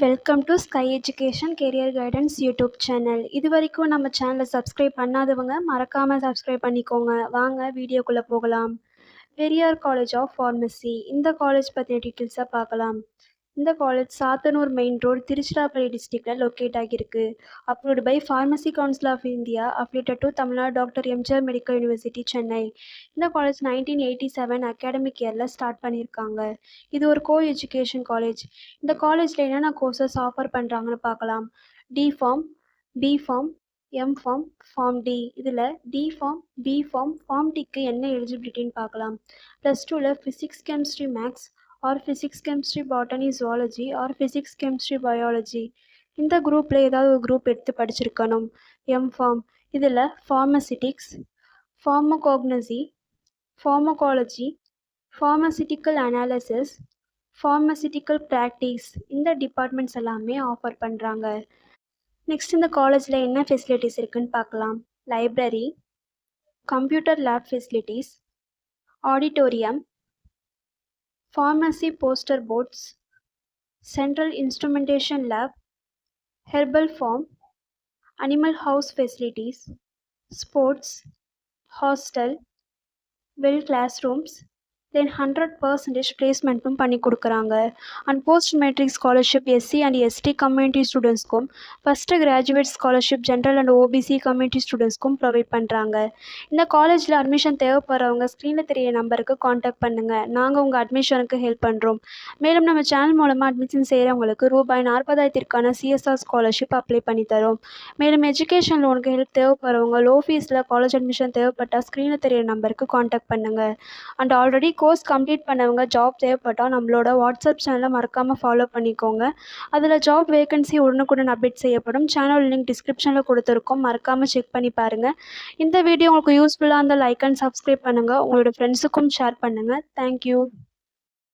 Welcome to sky education career guidance YouTube channel. இது வரைக்கும் நம்ம சேனலை சப்ஸ்கிரைப் பண்ணாதவங்க மறக்காமல் சப்ஸ்கிரைப் பண்ணிக்கோங்க. வாங்க வீடியோக்குள்ளே போகலாம். Periyar college of pharmacy. இந்த காலேஜ் பற்றின டீட்டெயில்ஸை பார்க்கலாம். இந்த college Sathanur main road, Tiruchirappalli டிஸ்ட்ரிக்டில் லொக்கேட் ஆகியிருக்கு. Approved by pharmacy council of India, affiliated to Tamil Nadu doctor MGR medical university, Chennai. இந்த காலேஜ் 1987 அகாடமிக் இயரில் ஸ்டார்ட் பண்ணியிருக்காங்க. இது ஒரு கோ எஜுகேஷன் காலேஜ். இந்த காலேஜில் என்னென்ன கோர்சஸ் ஆஃபர் பண்ணுறாங்கன்னு பார்க்கலாம். D pharm, B pharm, M pharm, pharm D. இதில் D pharm, B pharm, pharm டிக்கு என்ன எலிஜிபிலிட்டின்னு பார்க்கலாம். +2ல் physics, chemistry, maths or physics, chemistry, botany, zoology or physics, chemistry, biology. இந்த குரூப்பில் ஏதாவது ஒரு குரூப் எடுத்து படிச்சிருக்கணும். எம் ஃபார்ம், இதில் pharmaceutics, pharmacognosy, pharmacology, pharmaceutical analysis, pharmaceutical practice, இந்த டிபார்ட்மெண்ட்ஸ் எல்லாமே ஆஃபர் பண்ணுறாங்க. நெக்ஸ்ட் இந்த காலேஜில் என்ன ஃபெசிலிட்டிஸ் இருக்குன்னு பார்க்கலாம். Library, computer lab facilities, auditorium, pharmacy poster boards, central instrumentation lab, herbal farm, animal house facilities, sports, hostel, well classrooms, then 100% பிளேஸ்மெண்ட்டும் பண்ணி கொடுக்குறாங்க. And post matric scholarship SC and ST community ஸ்டூடெண்ட்ஸ்க்கும், first graduate scholarship general and OBC community ஸ்டூடெண்ட்ஸ்க்கும் provide பண்ணுறாங்க. இந்த காலேஜில் admission தேவைப்படுறவங்க ஸ்க்ரீனில் தெரிய நம்பருக்கு காண்டாக்ட் பண்ணுங்கள். நாங்கள் உங்கள் அட்மிஷனுக்கு ஹெல்ப் பண்ணுறோம். மேலும் நம்ம சேனல் மூலமாக அட்மிஷன் செய்கிறவங்களுக்கு ₹40,000க்கான சிஎஸ்ஆர் ஸ்காலர்ஷிப் அப்ளை பண்ணி தரோம். மேலும் எஜுகேஷன் லோனுக்கு ஹெல்ப் தேவைப்படுறவங்க லோ ஃபீஸில் காலேஜ் அட்மிஷன் தேவைப்பட்டால் ஸ்க்ரீனில் தெரிய நம்பருக்கு காண்டாக்ட் பண்ணுங்கள். அண்ட் ஆல்ரெடி கோர்ஸ் கம்ப்ளீட் பண்ணவங்க ஜாப் தேவைப்பட்டால் நம்மளோட வாட்ஸ்அப் சேனலை மறக்காமல் ஃபாலோ பண்ணிக்கோங்க. அதில் ஜாப் வேகன்சி உடனுக்குடன் அப்டேட் செய்யப்படும். சேனல் லிங்க் டிஸ்கிரிப்ஷனில் கொடுத்துருக்கோம், மறக்காமல் செக் பண்ணி பாருங்கள். இந்த வீடியோ உங்களுக்கு யூஸ்ஃபுல்லாக இருந்தால் லைக் அண்ட் சப்ஸ்கிரைப் பண்ணுங்கள். உங்களோட ஃப்ரெண்ட்ஸுக்கும் ஷேர் பண்ணுங்கள். தேங்க்யூ.